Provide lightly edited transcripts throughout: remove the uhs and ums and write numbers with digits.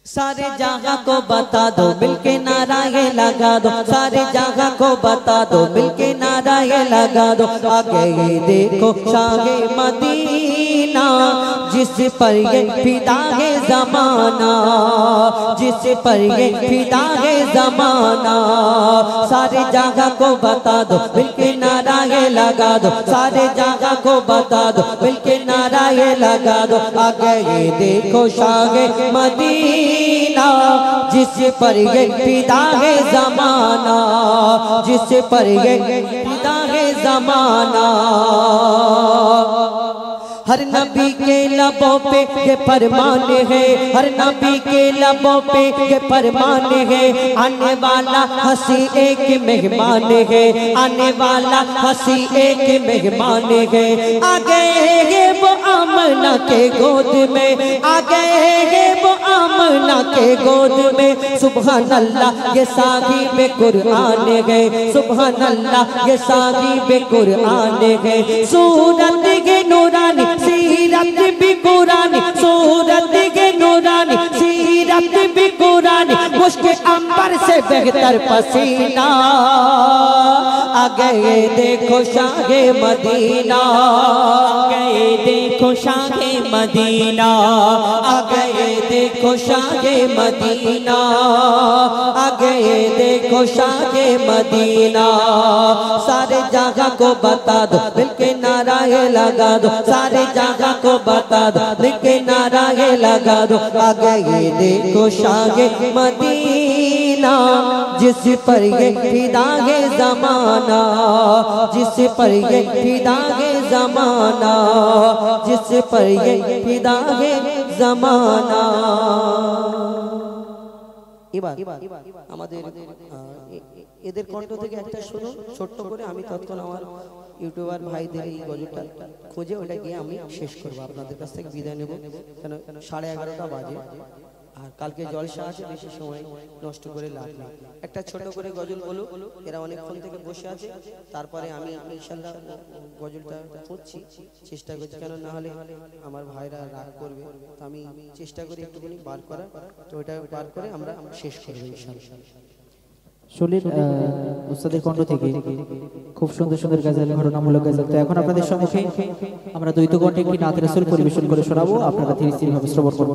सारे जहां को बता दो मिलके नारा ये लगा दो, सारे जहां को बता दो मिलके नारा ये लगा दो। आगे ये देखो शाहे मदीना जिस पर ये फिदा है जमाना, जिस पर ये फिदा है जमाना। सारे जहां को बता दो मिलके नारा ये लगा दो, सारे जहां को बता दो मिलके नारा ये लगा दो। आगे ये देखो शाहे मदीना जिस पर ये फिदा है जमाना, जिस पर ये फिदा है जमाना। हर नबी के लबों पे ये फरमान है, हर नबी के लबों पे ये फरमान है। आने वाला हंसी एक मेहमान है, आने वाला हंसी एक मेहमान है। आ गए है वो आमना के गोद में, आ गए है वो आमना के गोद में। सुभान अल्लाह ये साहिब कुरआन है, सुभान अल्लाह ये साहिब कुरआन है। सूरत के नूरानी सीरत भी कुरानी, सूरत के नूरानी सीरत भी कुरानी। मुश्क अंबर से बेहतर पसीना। आ गए देखो शाहे मदीना, आ गए देखो शाहे मदीना, आ गए देखो शाहे मदीना, आ गए देखो शाहे मदीना। सारे जगह को बता दो मिलके नारा ये लगा दो, सारे जगह को बता दो मिलके नारा ये लगा दो। आ गए देखो शाहे मदीना जिस पर ये फिदा है जमाना, जिस पर ये फिदा है जमाना, जिस पर ये फिदा है जमाना। এবার আমাদের এদের কণ্ঠ থেকে একটা শুনো ছোট্ট করে। আমি তৎক্ষণ আমার ইউটিউবার ভাইদের এই গজলটা খুঁজে ওটা গিয়ে আমি শেষ করব, আপনাদের কাছ থেকে বিদায় নেব, কেন 11:30টা বাজে আর কালকে জলসা আছে, বেশি সময় নষ্ট করে লাভ নেই। একটা ছোট করে গজল বলো, এরা অনেকক্ষণ থেকে বসে আছে, তারপরে আমি ইনশাআল্লাহ গজলটা পড়ছি, চেষ্টা করছি, কেন না হলে আমার ভাইরা রাগ করবে। তো আমি চেষ্টা করি একটুখানি বার করা, তো ওটা বার করে আমরা শেষ করব ইনশাআল্লাহ। শোলের উস্তাদের কণ্ঠ থেকে খুব সুন্দর সুন্দর গজল, ঘটনামূলক গজল। তো এখন আপনাদের সম্মুখে আমরা দ্বৈত কণ্ঠে একটি নাত রাসূল পরিবেশন করে শোনাবো, আপনারা ধীরে ধীরে ভাবে শ্রবণ করুন।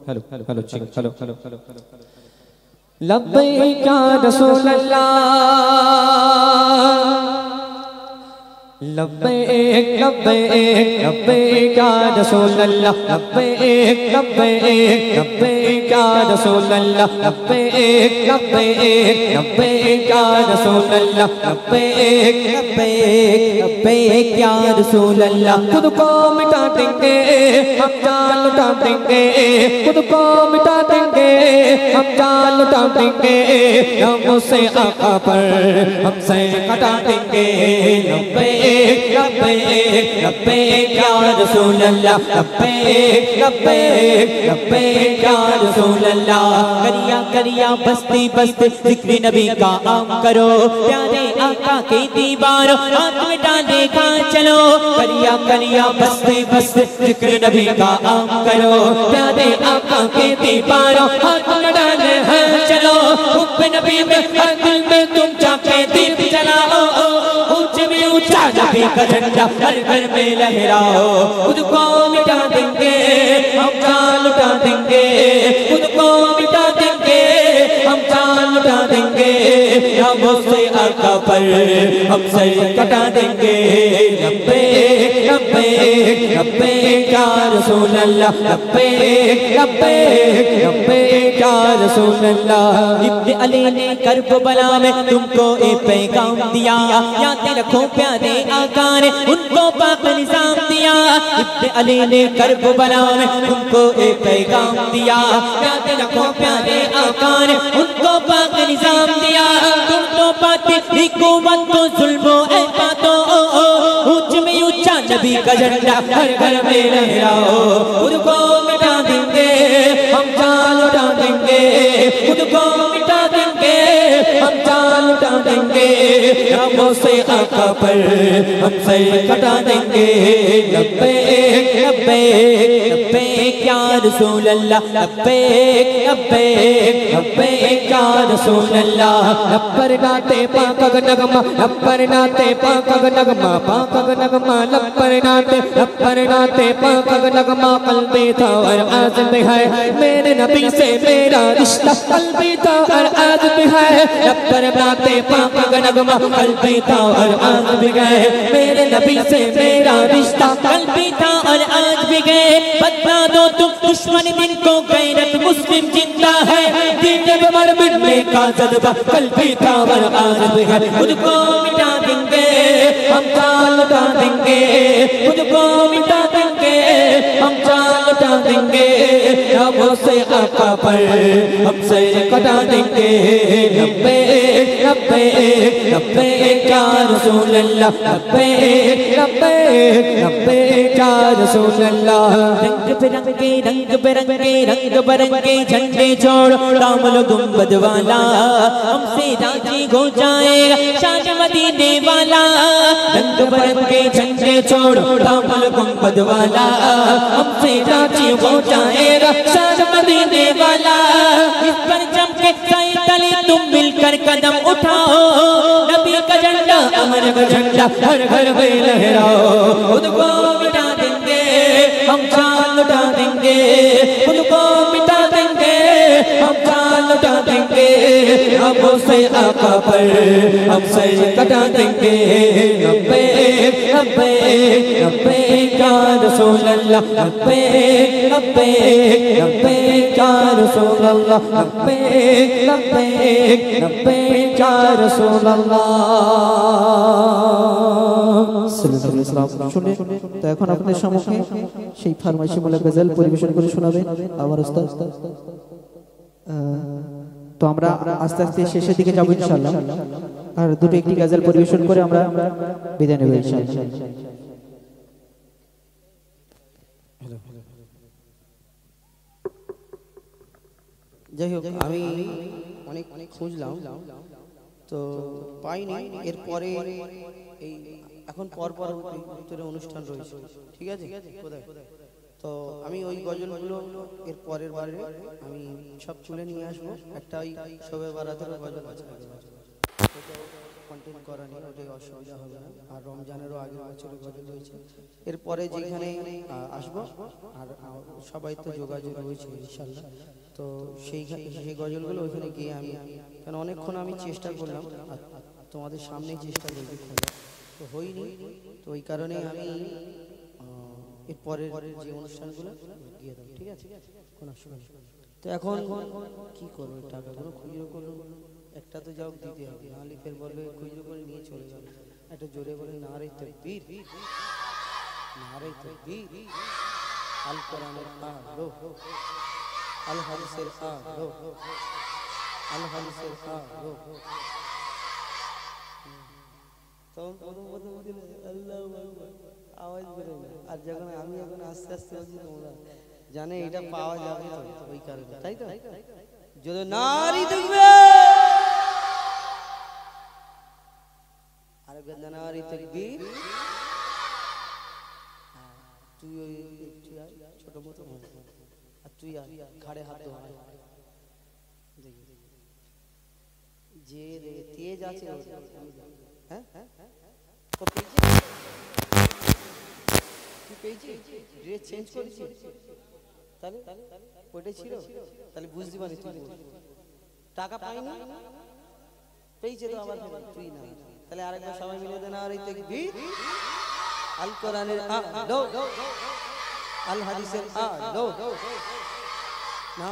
Hello hello hello check, hello hello hello. লব্বাইক ইয়া রাসূলুল্লাহ, लब्बैक लब्बैक लब्बैक या रसूल अल्लाह, लब्बैक लब्बैक लब्बैक या रसूल अल्लाह, लब्बैक लब्बैक लब्बैक या रसूल अल्लाह, लब्बैक लब्बैक लब्बैक या रसूल अल्लाह। खुद को मिटा देंगे हम जान लुटा देंगे, खुद को मिटा देंगे हम जान लुटा देंगे। हम से आका पर हमसे कटा देंगे। लब्बैक लब्बैक लब्बैक या रसूल अल्लाह, लब्बैक लब्बैक लब्बैक या रसूल अल्लाह। करिया करिया बस्ती बस्ती जिक्र नबी का आम करो, प्यारे आका के दीवारों हाथ में डाले खा चलो। करिया करिया बस्ती बस्ती जिक्र नबी का आम करो, प्यारे आका के दीवारों हाथ में डाले हैं चलो। हुब्ब नबी में हर दिल में तुम जाके दीप जलाओ, ऊंचा नबी का झंडा हर घर में लहराओ। खुद को मिटा देंगे हम जान लुटा देंगे, खुद को मिटा देंगे हम जान लुटा देंगे। हम से आका पर हम सर कटा देंगे। लब्बैक लब्बैक लब्बैक या रसूल अल्लाह, लब्बैक लब्बैक लब्बैक या रसूल अल्लाह। इब्न अली ने करबला में तुमको एक पैगाम दिया, याद रखो प्यारे आका ने उनको पाक निजाम दिया। इब्न अली ने करबला में तुमको एक पैगाम दिया, याद रखो प्यारे आका ने उनको पाक निजाम दिया। तुम तो पाते हुकूमत को जुल्मो ऐ पातो, ऊंच में ऊंचा नबी का झंडा हर घर में लहराओ। खुद को मिटा देंगे हम जान लुटा देंगे, खुद को मिटा देंगे हम जान लुटा देंगे। हम से आका पर हम सर कटा देंगे। लब्बैक लब्बैक लब्बैक या रसूल अल्लाह लब्बैक लब्बैक लब्बैक या रसूल अल्लाह लब्बर नाते पाक नगमा लब्बर नाते पाक नगमा लब्बर नाते पाक नगमा कल्बी था और आज भी है मेरे नबी से मेरा रिश्ता कल्बी था और आज भी है लब्बर नाते पाक नगमा कल्बी था और आज भी गए मेरे नबी से मेरा रिश्ता कल्बी था और आज भी गए बदला दो तुम दुश्मन दिन को गैरत मुस्लिम जिंदा है दीन पर मिटने का जज्बा कल्बी था और आज भी है खुद को मिटा देंगे हम जान लुटा देंगे खुद को मिटा देंगे हम जान लुटा देंगे हमसे आका पर हमसे कटा देंगे लब्बैक लब्बैक लब्बैक या रसूल अल्लाह लब्बैक लब्बैक लब्बैक या रसूल अल्लाह रंग बिरंगे झंडे जोड़ दामन गुंबद वाला हमसे राजी हो जाएगा शान मदीने वाला रंग बिरंगे झंडे छोड़ दामन गुंबद वाला हमसे राजी हो जाएगा शान मदीने वाला इस पर चमके साई तले तुम मिलकर कदम उठाओ नबी का झंडा अमर का झंडा हर घर में लहराओ खुद को मिटा देंगे हम जान लुटा देंगे खुद को मिटा देंगे हम जान लुटा देंगे हमसे आका पर हमसे कटा देंगे लब्बैक लब्बैक लब्बैक या रसूल अल्लाह लब्बैक लब्बैक लब्बैक या रसूल अल्लाह लब्बैक लब्बैक लब्बैक या रसूल अल्लाह শুনে তো এখন আপনাদের সম্মুখে সেই ফারমাইশিমূলক গজল পরিবেশন করে শোনাবেন আমার উস্তাদ। তো আমরা আস্তে আস্তে শেষের দিকে যাব ইনশাআল্লাহ, আর দুটো একটি গজল পরিবেশন করে আমরা বিদায় নেব ইনশাআল্লাহ। যাই হোক, আমি অনেক খুঁজলাম তো পাইনি। এরপরে এই এখন পরপর ভিতরে অনুষ্ঠান রয়েছে, ঠিক আছে? তো আমি ওই গজলগুলো এর পরের বারে আমি সব তুলে নিয়ে আসবো। একটা ওই শবে বারাতের গজল আছে, কন্টেন্ট করা নিয়ে ওটাই অসুবিধা হবে না। আর রমজানেরও আগের বছরের গজল রয়েছে, এরপরে যেখানে আসবো আর সবাই তো যোগাযোগ রয়েছে ইনশাল্লাহ। তো সেই গজলগুলো ওইখানে গিয়ে আমি, কারণ অনেকক্ষণ আমি চেষ্টা করলাম আর তোমাদের সামনেই চেষ্টা করছি, তো হয়নি। তো ওই কারণে আমি এর পরের যে অনুষ্ঠানগুলো গিয়ে দেবো, ঠিক আছে? কোনো অসুবিধা। তো এখন কি করবো, টাকাগুলো খুচরো করবো, একটা তো যাও দিতে হবে, নাহলে ফের বলবে খুচরো করে নিয়ে চলে যাবে। একটা জোরে বলে নারে তাকবীর, নারে তাকবীর, আল কোরআনের আলো, আল হাদিসের আলো, আল হাদিসের আলো। আওয়াজ বেরোয় না, আর যখন আমি এখন আস্তে আস্তে বলছি তোমরা জানে এটা পাওয়া যাবে, তো ওই কারণে, তাই তো? যদি নারী দেখবে আর নারী তাকবীর, তুই ওই ছোট মতো আর তুই ঘাড়ে হাত যে তেজ আছে, হ্যাঁ ড্রেস চেঞ্জ করেছি, তাহলে ওইটাই ছিল, তাহলে বুঝতে পারি টাকা পাইনি, পেয়েছে তো আবার তুই না, তাহলে আরেকবার সবাই মিলে দেন আর এই তাকবীর, আল কোরআনের আলো, আল হাদিসের আলো, না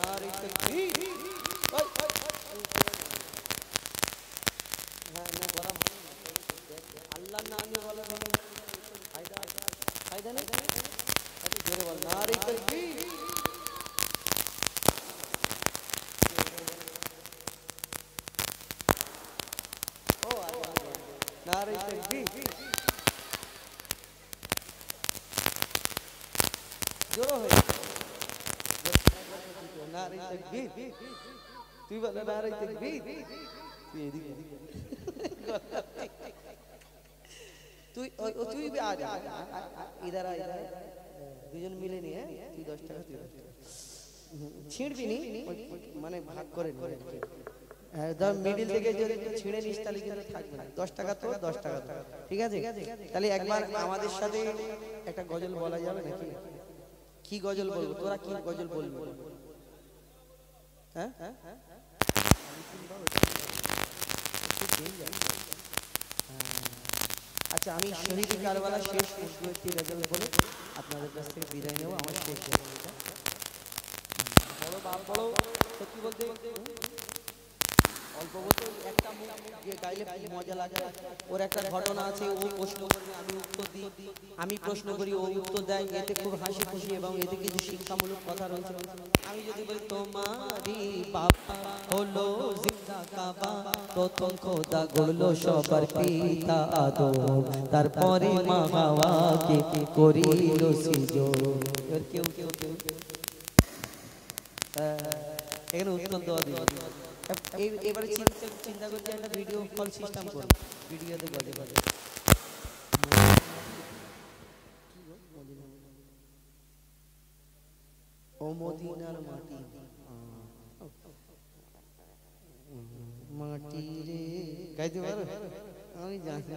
नारे तकबीर। তুই বলে নারে তাকবীর, তুই এদিকে তুই তুই আ যা ইধার আ, দুজন মিলে নিয়ে তুই 10 টাকা তুই ছিঁড়বি নি, মানে ভাগ করে নি, ধর মিডিল থেকে যদি ছিঁড়ে নিস তাহলে কিন্তু থাকবে না। 10 টাকা তো 10 টাকা তো, ঠিক আছে? তাহলে একবার আমাদের সাথে একটা গজল বলা যাবে নাকি? কি গজল বলবো? তোরা কি গজল বলবি? হ্যাঁ, আচ্ছা আমি শহীদ কারবালা শেষ একটি গজল বলে আপনাদের কাছ থেকে বিদায় নেব। আমার শেষ গজলটা বড় বাপ বড়, সত্যি বলতে অল্প বলতে একটা মুখ গাইলে মজা লাগে। ওর একটা ঘটনা আছে, ও প্রশ্ন করবে আমি উত্তর দিই, আমি প্রশ্ন করি ও উত্তর দেয়, এতে খুব হাসি খুশি এবং এতে কিছু শিক্ষামূলক কথা রয়েছে। আমি যদি বলি তোমারই বাবা হলো জিন্দা কাবা, প্রথম খোদা গড়লো সবার পিতা আদম, তারপরে মা হাওয়াকে করিল সিজদ। এর কেউ কেউ কেউ এখানে উত্তর দেওয়া দিই। এবারে চিন্তা করছি একটা ভিডিও কল সিস্টেম করব, ভিডিওতে গজে গজে ও মদিনার মাটি মাটি রে গাইতে পারো? আমি জানি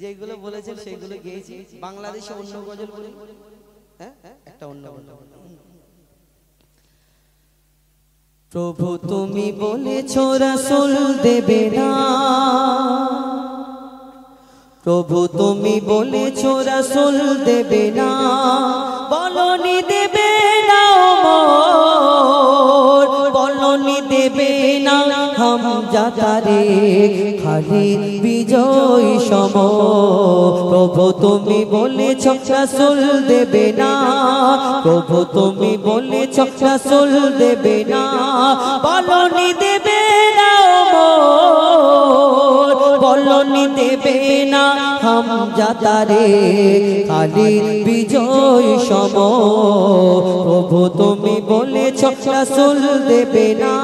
যেগুলো বলেছেন সেগুলো গেয়েছি। বাংলাদেশে অন্য গজল বলি, হ্যাঁ একটা অন্য গজল। প্রভু তুমি বলেছো রাসূল দেবে না, প্রভু তুমি বলেছো রাসূল দেবে না, বলনি দেবে না ওমর, বলনি দেবে না হামজা তারে, খালিদ বিজয় সম। প্রভু তুমি বলেছো রাসূল দেবে না, প্রভু তুমি বলেছো রাসূল দেবে না, বলনি দেবে না ওমর, বলনি দেবে না হামজা তারে, খালিদ বিজয় সম। প্রভু তুমি বলেছো রাসূল দেবে না,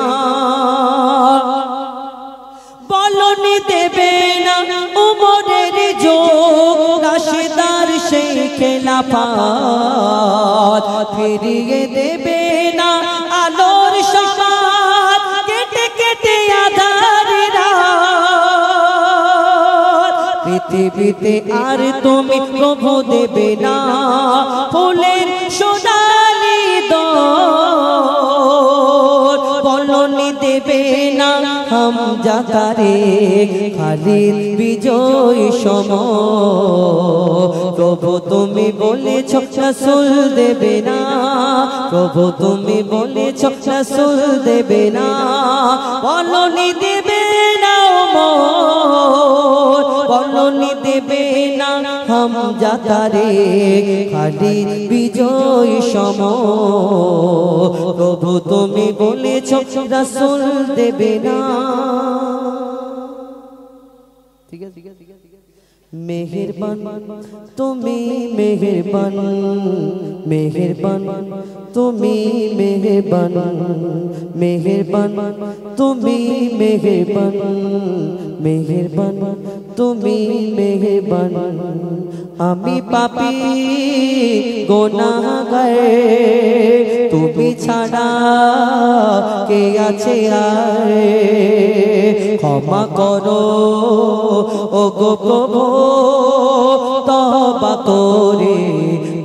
বলনি দেবে না উমরের যোগ, রাশেদার সেই খেলাফত, ফিরিয়ে দেবে না আলোর সমাজ, কেটে কেটে আধার রাত। পৃথিবীতে আর তুমি প্রভু দেবে না ফুলের সোনালি দল, বলনি দেবে না হামজা তারে, খালিদ বিজয় সম। প্রভু তুমি বলেছো রাসূল দেবে না, প্রভু তুমি বলেছো রাসূল দেবে না, বলনি দেবে না ওমর, বলনি দেবে না হামজা তারে, খালিদ বিজয় সম। প্রভু তুমি বলেছো রাসূল দেবে না। ঠিক আছে, মেহেরবান তুমি মেহেরবান, মেহেরবান তুমি মেহেরবান, মেহেরবান তুমি মেহেরবান, মেহেরবান তুমি মেহেরবান। আমি পাপী গুনাহগার, তুমি ছাড়া কে আছে আর, ক্ষমা করো ও গো প্রভু, তওবা করে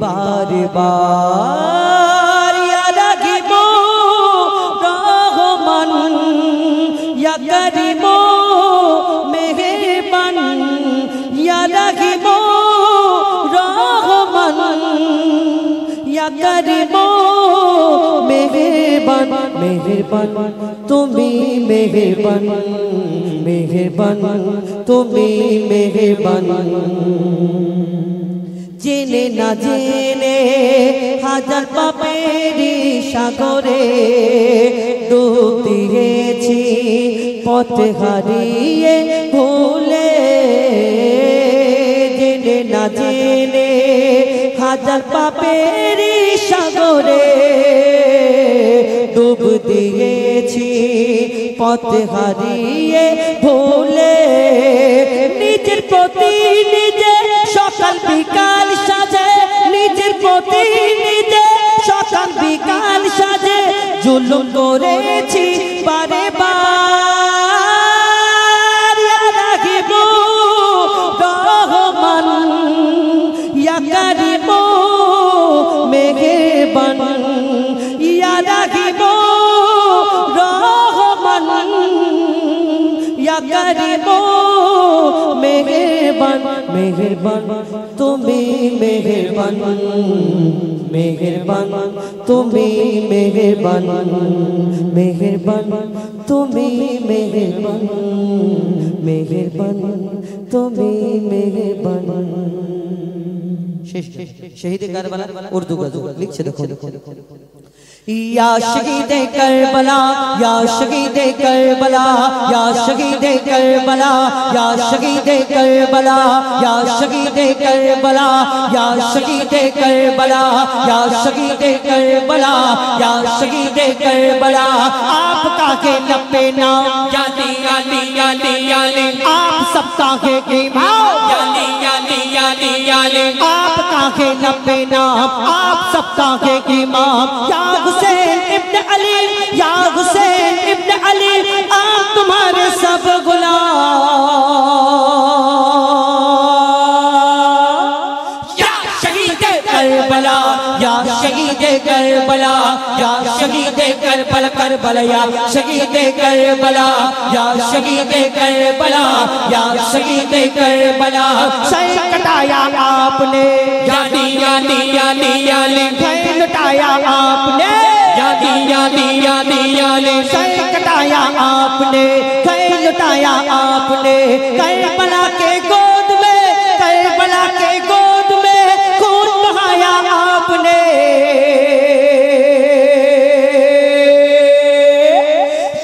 বারে বার। ইয়া রাহিম রহমান, ইয়া করিম মেহেরবান, ইয়া রাহিম রহমান, ইয়া করিম মেহেরবান, মেহেরবান তুমি মেহেরবান, মেহেরবান তুমি মেহেরবান। জেনে না জেনে হাজার পাপেরই সাগরে ডুব দিয়েছি, পথ হারিয়ে ভুলে না জেনে হাজার পাপের সাগরে ডুব দিয়েছি পথ হারিয়ে ভুলে নিজের প্রতি নিজে সকাল বিকাল সাজে নিজের প্রতি নিজে সকাল বিকাল সাজে জুলুম করেছি বারে বার ইয়া রাহিম রহমান ইয়া কারিম মেহেরবান ইয়া রাহিম রহমান ইয়া কারিম মেহেরবান মেহেরবান তুমি মেহেরবান মেহেরবান তুমি মেহেরবান মেহেরবান তুমি মেহেরবান মেহেরবান তুমি মেহেরবান। শহীদ কারবালা উর্দু গজল লিখছে দেখো या शहीद करबला या शहीद करबला या शहीद करबला या शहीद करबला या शहीद करबला या शहीद करबला या शहीद करबला या शहीद करबला आपका के लपे नाम याली याली याली याली आप सबका के इमाम याली याली याली याली आपका के लपे नाम आप सबका के इमाम या हुसैन इब्न अली या हुसैन इब्न अली आप तुम्हारे सब गुलाम या शहीद करबला या शहीद करबला या शहीद करबला करबला या शहीद करबला या शहीद करबला या शहीद करबला सर कटाया आपने याली याली याली याली लुटाया आपने याली याली याली याली सर कटाया आपने कहीं लुटाया आपने करबला के गोद में करबला के गोद में खून बहाया आपने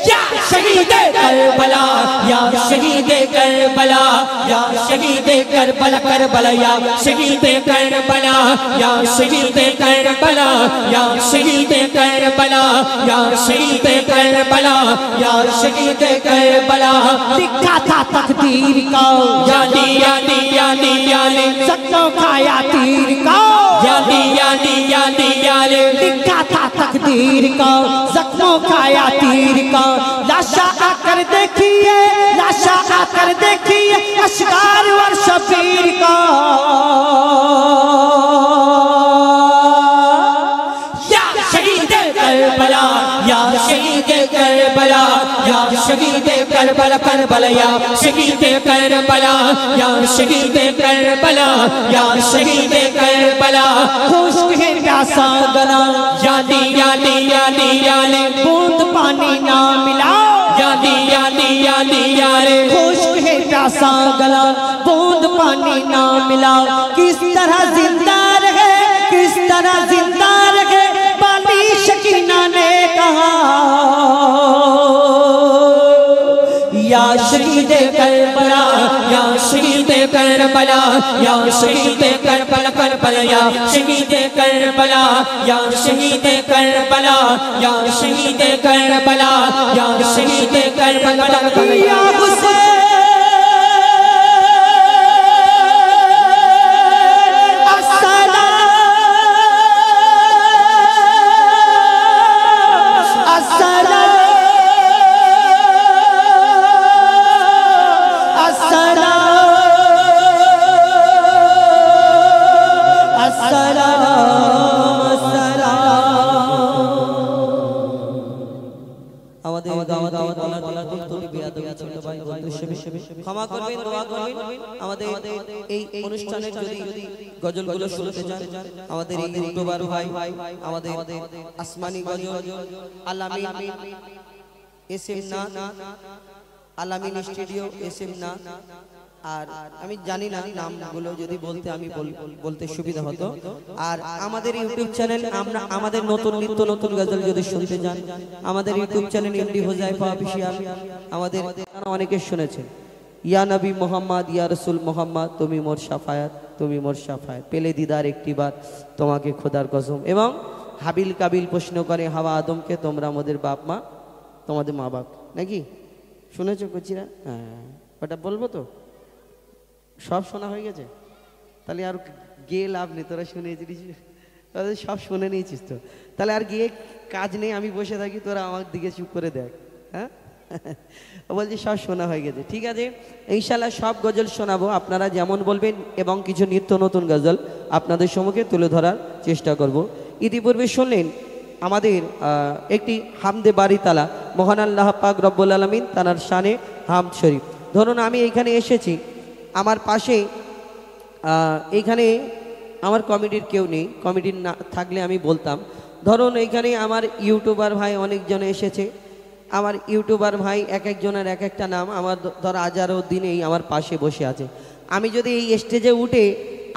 या शहीद करबला या शहीद करबला या शहीद करबला करबला या शहीद करबला या शहीद करबला या शहीद करबला या शहीद करबला या शहीद करबला लिखा था तकदीर का याली याली याली याली सत्तों खाया तीर का याली याली याली याली लिखा था तकदीर का जख्मों खाया तीर का लाशा आकर देखिए लाशा आकर देखिए अशगार वर शबीर का या शहीद करबला या शहीद करबला या शहीद करबला करबला या शहीद करबला या शहीद करबला या शहीद करबला खुश्क है प्यासा गला याली याली याली याली बूंद पानी ना मिला याली याली याली याली खुश्क है प्यासा गला बूंद पानी ना मिला किस तरह जिंदा रहे किस तरह जिंदा रहे बाली शकीना ने कहा या शहीद करबला या शहीद करबला या शहीद करबला करबला या शहीद करबला या शहीद करबला या शहीद करबला या शहीद करबला या हुसैन ক্ষমা করবেন দোয়া করবেন আমাদের এই অনুষ্ঠানের যদি গজলগুলো শুনতে চান আমাদের এই ইউটিউবার ভাই আমাদের আসমানি গজল আলামিন এসএম না আলামিন স্টুডিও এসএম না আর আমি জানি না নামগুলো যদি বলতে আমি বলতে সুবিধা হতো আর আমাদের ইউটিউব চ্যানেল আমরা আমাদের নতুন নিত্য নতুন গজল যদি শুনতে চান আমাদের YouTube channel MD Huzaifa official আমাদের অনেকে শুনেছেন ইয়া নবী মোহাম্মদ, ইয়া রসুল মোহাম্মদ, তুমি মোর শাফায়াত, তুমি মোর শাফায়াত, পেলে দিদার একটিবার তোমাকে খোদার কসম। এবং হাবিল কাবিল প্রশ্ন করে হাওয়া আদমকে, তোমরা আমাদের বাপ মা, তোমাদের মা বাপ নাকি? শুনেছো কচিরা? হ্যাঁ, ওটা বলবো তো? সব শোনা হয়ে গেছে? তাহলে আর গিয়ে লাভ নেই, তোরা শুনেছিস, তোরা সব শুনে নিয়েছিস তো, তাহলে আর গিয়ে কাজ নেই, আমি বসে থাকি, তোরা আমার দিকে চুপ করে দেখ। হ্যাঁ, বলছি সব শোনা হয়ে গেছে, ঠিক আছে। ইনশাল্লাহ সব গজল শোনাবো, আপনারা যেমন বলবেন, এবং কিছু নিত্য নতুন গজল আপনাদের সম্মুখে তুলে ধরার চেষ্টা করব। ইতিপূর্বে শুনলেন আমাদের একটি হামদে বাড়ি তালা, মহান আল্লাহ পাক রব্বুল আলামিন তানার শানে হামদ শরীফ। ধরুন আমি এইখানে এসেছি, আমার পাশে এইখানে আমার কমিটির কেউ নেই, কমিটির না থাকলে আমি বলতাম। ধরুন এইখানে আমার ইউটিউবার ভাই অনেকজন এসেছে, আমার ইউটিউবার ভাই এক একজনের এক একটা নাম, আমার ধর আজহারউদ্দিন এই আমার পাশে বসে আছে। আমি যদি এই স্টেজে উঠে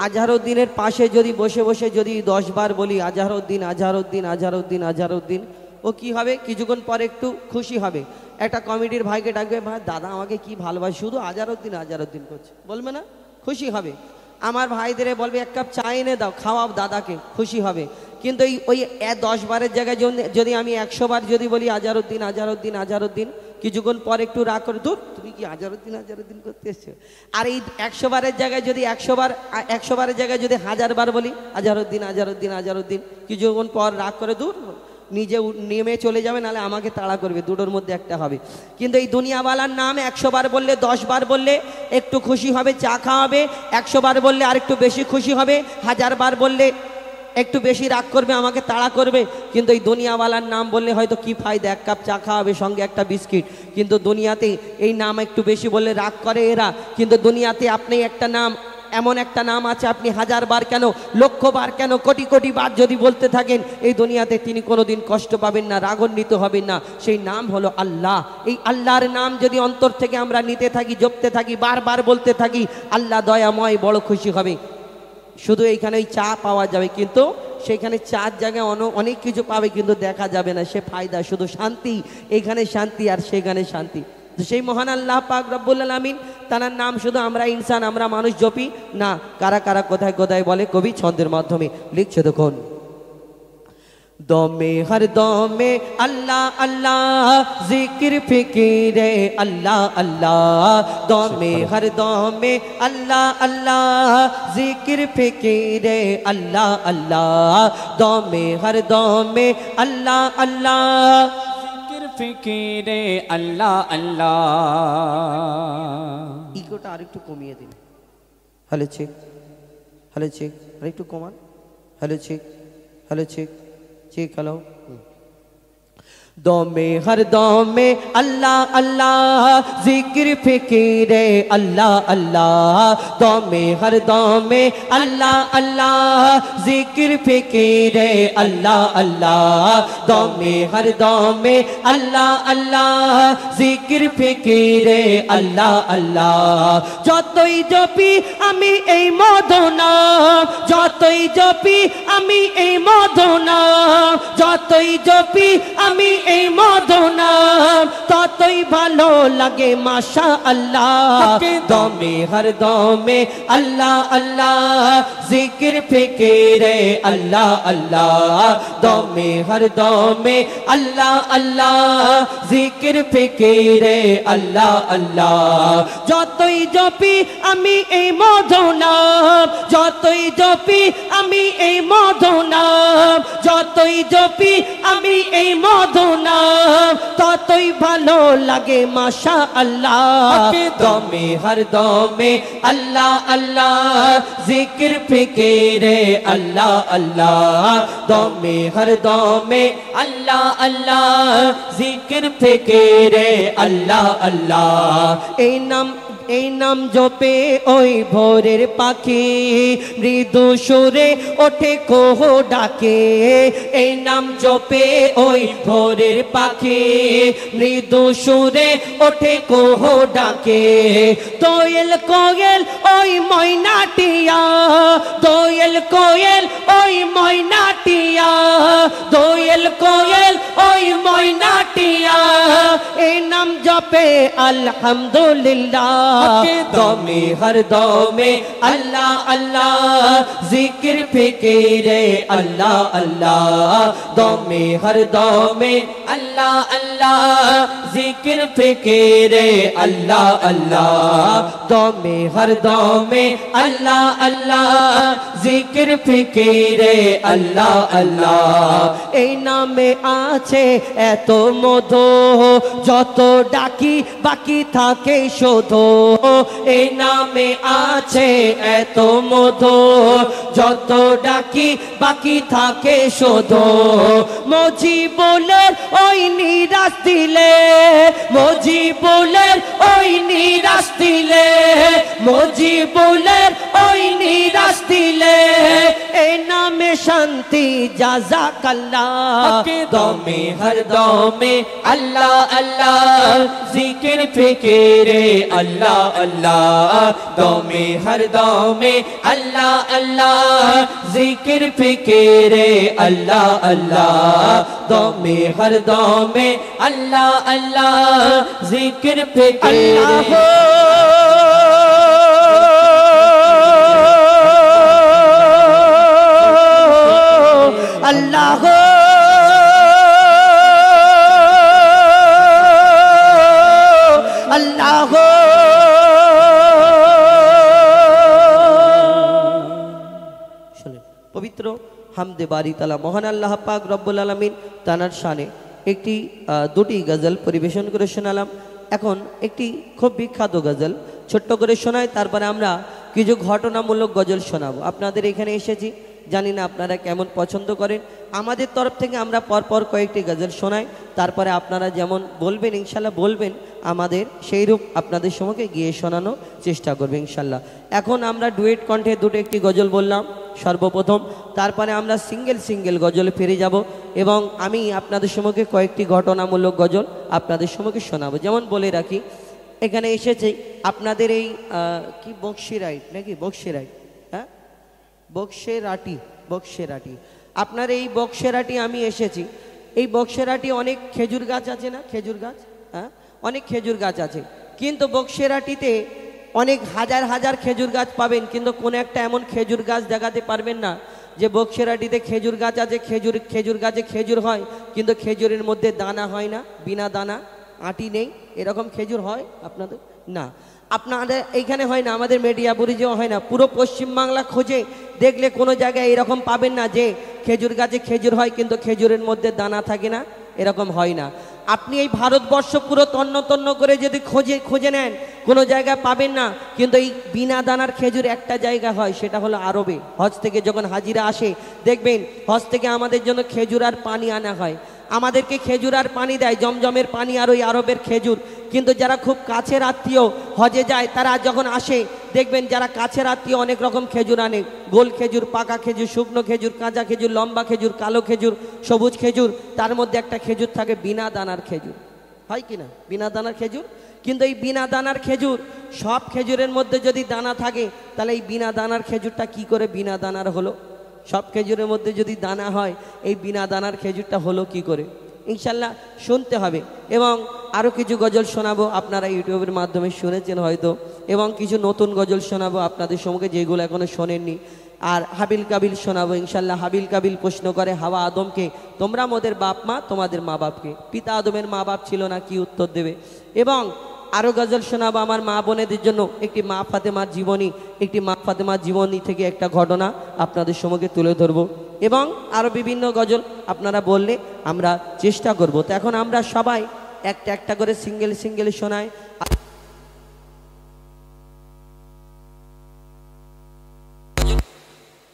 আজহারউদ্দিনের পাশে যদি বসে বসে যদি 10 বার বলি আজহারউদ্দিন, আজহারউদ্দিন, আজহারউদ্দিন, আজহারউদ্দিন, ও কি হবে, কিছুক্ষণ পরে একটু খুশি হবে, একটা কমিটির ভাইকে ডাকবে, ভাই দাদা আমাকে কি ভালোবাসে, শুধু আজহারউদ্দিন আজহারউদ্দিন করছে, বলবে না? খুশি হবে। আমার ভাইদের বলবে এক কাপ চা এনে দাও, খাওয়াও দাদাকে, খুশি হবে। কিন্তু ওই 10 বারের জায়গায় যদি আমি 100 বার যদি বলি আজহারউদ্দিন, আজহারউদ্দিন, আজহারউদ্দিন, কিছুক্ষণ পর একটু রাগ করে, দূর তুমি কি আজহারউদ্দিন আজহারউদ্দিন করতে এসছো। আর এই 100 বারের জায়গায় যদি 100 বারের জায়গায় যদি 1000 বার বলি আজহারউদ্দিন, আজহারউদ্দিন, আজহারউদ্দিন, কিছুক্ষণ পর রাগ করে দূর নিজে নেমে চলে যাবে, নাহলে আমাকে তাড়া করবে, দুটোর মধ্যে একটা হবে। কিন্তু এই দুনিয়াওয়ালার নাম 100 বার বললে, 10 বার বললে একটু খুশি হবে, চা খাওয়াবে, 100 বার বললে আর একটু বেশি খুশি হবে, 1000 বার বললে একটু বেশি রাগ করবে, আমাকে তাড়া করবে। কিন্তু এই দুনিয়াওয়ালার নাম বললে হয়তো কি ফায়দা, 1 কাপ চা খাওয়াবে, সঙ্গে একটা বিস্কিট। কিন্তু দুনিয়াতে এই নাম একটু বেশি বললে রাগ করে এরা। কিন্তু দুনিয়াতে আপনি একটা নাম, এমন একটা নাম আছে, আপনি 1000 বার কেন, লক্ষ বার কেন, কোটি কোটি বার যদি বলতে থাকেন, এই দুনিয়াতে তিনি কোনোদিন কষ্ট পাবেন না, রাগান্বিত হবেন না। সেই নাম হলো আল্লাহ। এই আল্লাহর নাম যদি অন্তর থেকে আমরা নিতে থাকি, জপতে থাকি, বারবার বলতে থাকি, আল্লাহ দয়াময় বড় খুশি হবে। শুধু এইখানে ওই চা পাওয়া যাবে, কিন্তু সেইখানে চার জায়গায় অনেক কিছু পাবে, কিন্তু দেখা যাবে না, সে ফায়দা শুধু শান্তি, এইখানে শান্তি আর সেখানে শান্তি। তো সেই মহান আল্লাহ পাক রব্বুল আলামিন, তার নাম শুধু আমরা ইনসান, আমরা মানুষ জপি না, কারা কারা কোথায় কোথায় বলে, কবি ছন্দের মাধ্যমে লিখছে দেখুন। দমে হর দমে আল্লাহ আল্লাহ, জিকির ফিকিরে আল্লাহ আল্লাহ, দমে হর দমে আল্লাহ আল্লাহ, জিকির ফিকিরে আল্লাহ আল্লাহ, দমে হর দমে আল্লাহ আল্লাহ, জিকির ফিকিরে আল্লাহ আল্লাহ। ইগোটা আরেকটু কমিয়ে দিন। হ্যালো চেক, হ্যালো চেক, আরেকটু কমান। Hello check, hello check, check, hello. দমে হর দমে আল্লাহ আল্লাহ, জিকির ফিকিরে আল্লাহ আল্লাহ, দমে হর দমে আল্লাহ আল্লাহ, জিকির ফিকিরে আল্লাহ আল্লাহ, দমে হর দমে আল্লাহ আল্লাহ, জিকির ফিকিরে আল্লাহ আল্লাহ। যতই জপি আমি এই মদনাম, যতই জপি আমি এই মদনাম, যতই জপি আমি এই মদনাম, ততই ভালো লাগে মাশা আল্লাহ। দমে হর দমে আল্লাহ আল্লাহ, জিকির ফিকিরে আল্লাহ আল্লাহ, দমে হর দমে আল্লাহ আল্লাহ, জিকির ফিকিরে আল্লাহ আল্লাহ। যতই জপি আমি এই মদনাম, যতই জপি আমি এই মদনাম, যতই জপি আমি এই মদনাম, ততই ভালো লাগে মাশা আল্লাহ। দমে হর দমে আল্লাহ আল্লাহ, জিকির ফিকিরে আল্লাহ আল্লাহ, দমে হর দমে আল্লাহ আল্লাহ, জিকির ফিকিরে আল্লাহ আল্লাহ। এই নাম জপে ওই ভোরের পাখি, মৃদু সুরে ওঠে কোহ ডাকে। এই নাম জপে ওই ভোরের পাখি, মৃদু সুরে ওঠে কোহ ডাকে। দোয়েল কোয়েল ওই ময়নাটিয়া, দোয়েল কোয়েল ওই ময়নাটিয়া, দোয়েল কোয়েল ওই ময়নাটিয়া। এই নাম जपे अल्हम्दुलिल्लाह दमे हर दमे अल्लाह अल्लाह जिक्र फिक्रे अल्लाह अल्लाह दमे हर दमे अल्लाह अल्लाह जिक्र फिक्रे अल्लाह अल्लाह दमे हर दमे अल्लाह अल्लाह जिक्र फिक्रे अल्लाह अल्लाह ए नामे आछे एतो मधु যত ডাকি বাকি থাকে শুধু এই নামে আছে এত মধু যত ডাকি বাকি থাকে শুধু মজিবুলের ওই নিরাশ দিলে মজিবুলের ওই নিরাশ দিলে মজিবুলের ওই নিরাশ দিলে এই নামে শান্তি জাযাকাল্লাহ দমে হর দমে अल्लाह अल्लाह जिक्र फिक्रे अल्लाह अल्लाह दमे हर दमे अल्लाह अल्लाह जिक्र फिक्रे अल्लाह अल्लाह दमे हर दमे अल्लाह अल्लाह जिक्र फिक्रे अल्लाह अल्लाह पवित्र हामदे बारी ताला महान अल्लाह पाक रब्बुल आलामीन तानार शाने एकटी दुटी गजल परिवेशन करे शोनालाम। এখন একটি খুব বিখ্যাত গজল ছোট্ট করে শোনাই, তারপরে আমরা কিছু ঘটনামূলক গজল শোনাবো। আপনাদের এখানে এসেছি, জানি না আপনারা কেমন পছন্দ করেন। আমাদের তরফ থেকে আমরা পরপর কয়েকটি গজল শোনাই, তারপরে আপনারা যেমন বলবেন ইনশাল্লাহ বলবেন, আমাদের সেই রূপ আপনাদের সম্মুখে গিয়ে শোনানোর চেষ্টা করবে ইনশাল্লাহ। এখন আমরা ডুয়েট কণ্ঠে দুটো একটি গজল বললাম সর্বপ্রথম, তারপরে আমরা সিঙ্গেল সিঙ্গেল গজলে ফিরে যাব এবং আমি আপনাদের সম্মুখে কয়েকটি ঘটনামূলক গজল আপনাদের সম্মুখে শোনাবো। যেমন বলে রাখি, এখানে এসেছে আপনাদের এই কি বক্সিরাইট নাকি বক্সিরাইট, হ্যাঁ বক্সেরাটি, বক্সেরাটি। আপনার এই বক্সেরাটি আমি এসেছি, এই বক্সেরাটি অনেক খেজুর গাছ আছে না, খেজুর গাছ, হ্যাঁ অনেক খেজুর গাছ আছে, কিন্তু বক্সেরাটিতে অনেক হাজার হাজার খেজুর গাছ পাবেন, কিন্তু কোনো একটা এমন খেজুর গাছ দেখাতে পারবেন না যে বক্সেরাটিতে খেজুর গাছ আছে, খেজুর গাছে খেজুর হয় কিন্তু খেজুরের মধ্যে দানা হয় না, বিনা দানা, আটি নেই, এরকম খেজুর হয় আপনাদের না। আপনাদের এইখানে হয় না, আমাদের মেডিয়াপুরিতেও হয় না। পুরো পশ্চিমবাংলা খোঁজে দেখলে কোনো জায়গায় এরকম পাবেন না যে খেজুর গাছে খেজুর হয় কিন্তু খেজুরের মধ্যে দানা থাকে না, এরকম হয় না। আপনি এই ভারতবর্ষ পুরো তন্ন তন্ন করে যদি খুঁজে নেন কোনো জায়গায় পাবেন না, কিন্তু এই বিনা দানার খেজুর একটা জায়গা হয়, সেটা হলো আরবে। হজ থেকে যখন হাজিরা আসে দেখবেন হজ থেকে আমাদের জন্য খেজুর আর পানি আনা হয়, আমাদেরকে খেজুর আর পানি দেয়, জমজমের পানি আর ওই আরবের খেজুর। কিন্তু যারা খুব কাছের আত্মীয় হজে যায় তারা যখন আসে দেখবেন যারা কাছের আত্মীয় অনেক রকম খেজুর আনে, গোল খেজুর, পাকা খেজুর, শুকনো খেজুর, কাঁচা খেজুর, লম্বা খেজুর, কালো খেজুর, সবুজ খেজুর, তার মধ্যে একটা খেজুর থাকে বিনা দানার খেজুর, হয় কি না বিনা দানার খেজুর। কিন্তু এই বিনা দানার খেজুর, সব খেজুরের মধ্যে যদি দানা থাকে তাহলে এই বিনা দানার খেজুরটা কি করে বিনা দানার হলো? সব খেজুরের মধ্যে যদি দানা হয় এই বিনা দানার খেজুরটা হলো কি করে? ইনশাল্লাহ শুনতে হবে। এবং আরও কিছু গজল শোনাবো, আপনারা ইউটিউবের মাধ্যমে শুনেছেন হয়তো, এবং কিছু নতুন গজল শোনাবো আপনাদের সম্মুখে যেগুলো এখনো শোনেননি। আর হাবিল কাবিল শোনাবো ইনশাল্লাহ। হাবিল কাবিল প্রশ্ন করে হাওয়া আদমকে, তোমরা মোদের বাপ মা, তোমাদের মা বাপকে, পিতা আদমের মা বাপ ছিল না, কি উত্তর দেবে? এবং আরও গজল শোনাবো আমার মা বোনেদের জন্য একটি মা ফাতেমার জীবনী, একটি মা ফাতেমার জীবনী থেকে একটা ঘটনা আপনাদের সম্মুখে তুলে ধরবো, এবং আরও বিভিন্ন গজল আপনারা বললে আমরা চেষ্টা করব। তো এখন আমরা সবাই একটা একটা করে সিঙ্গেল সিঙ্গেল শোনাই,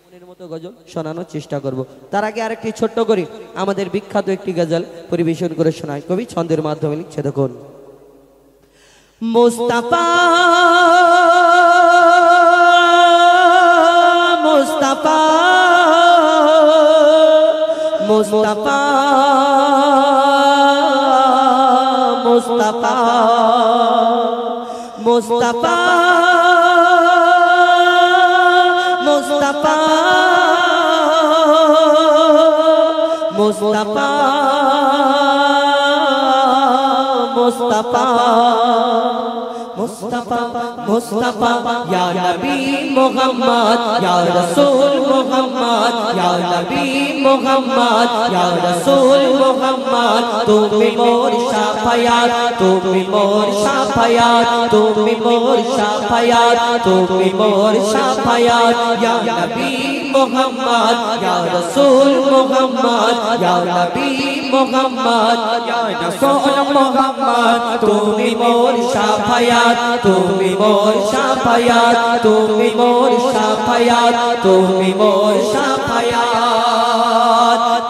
মনের মতো গজল শোনানোর চেষ্টা করব। তার আগে আরেকটি ছোট্ট করে আমাদের বিখ্যাত একটি গজল পরিবেশন করে শোনায়, কবি ছন্দের মাধ্যমে লিখছে, দেখুন। মুস্তাফা মুস্তাফা মুস্তাফা মুস্তাফা মুস্তাফা মুস্তাফা মুস্তাফা मुस्तफा मुस्तफा मुस्तफा या नबी मोहम्मद या रसूल मोहम्मद या नबी मोहम्मद या रसूल मोहम्मद তুমি মোর শাফায়াত তুমি মোর শাফায়াত তুমি মোর শাফায়াত তুমি মোর শাফায়াত ইয়া নবী মোহাম্মদ ইয়া রাসূল মোহাম্মদ ইয়া নবী মোহাম্মদ ইয়া রাসূল মোহাম্মদ তুমি মোর শাফায়াত তুমি মোর শাফায়াত তুমি মোর শাফায়াত তুমি মোর শাফায়াত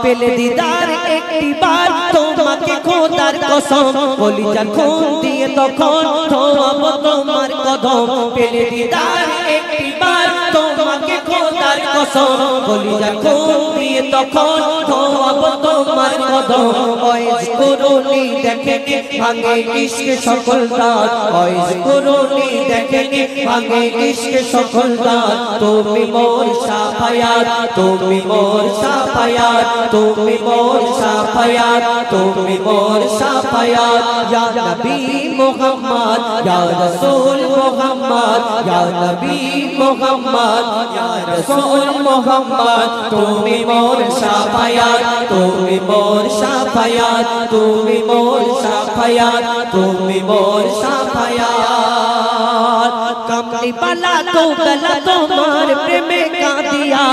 পেলে দিদার একটি বার তোমাকে খোদার কসম কলিজার খুন দিয়ে তখন ধোয়াবো তোমার কদম পেলে দিদার একটি বার তোমাকে খোদার কসম কলিজার খুন দিয়ে তখন ধোয়াবো তোমার কদম ওয়াইজ কুরুনি দেখেনি ভাঙে ইশক সকল দাঁত ওয়াইজ কুরুনি দেখেনি ভাঙে ইশক সকল দাঁত তুমি মোর শাফায়াত তুমি মোর শাফায়াত তুমি মোর শাফায়াত তুমি মোর শাফায়াত ইয়া নবী মুহাম্মদ ইয়া রাসূল মুহাম্মদ ইয়া নবী মুহাম্মদ ইয়া রাসূল মুহাম্মদ তুমি মোর শাফায়াত তুমি মোর শাফায়াত তুমি মোর শাফায়াত তুমি মোর শাফায়াত কমলি বালা তো বেলা তোমার প্রেমে কাঁদিয়া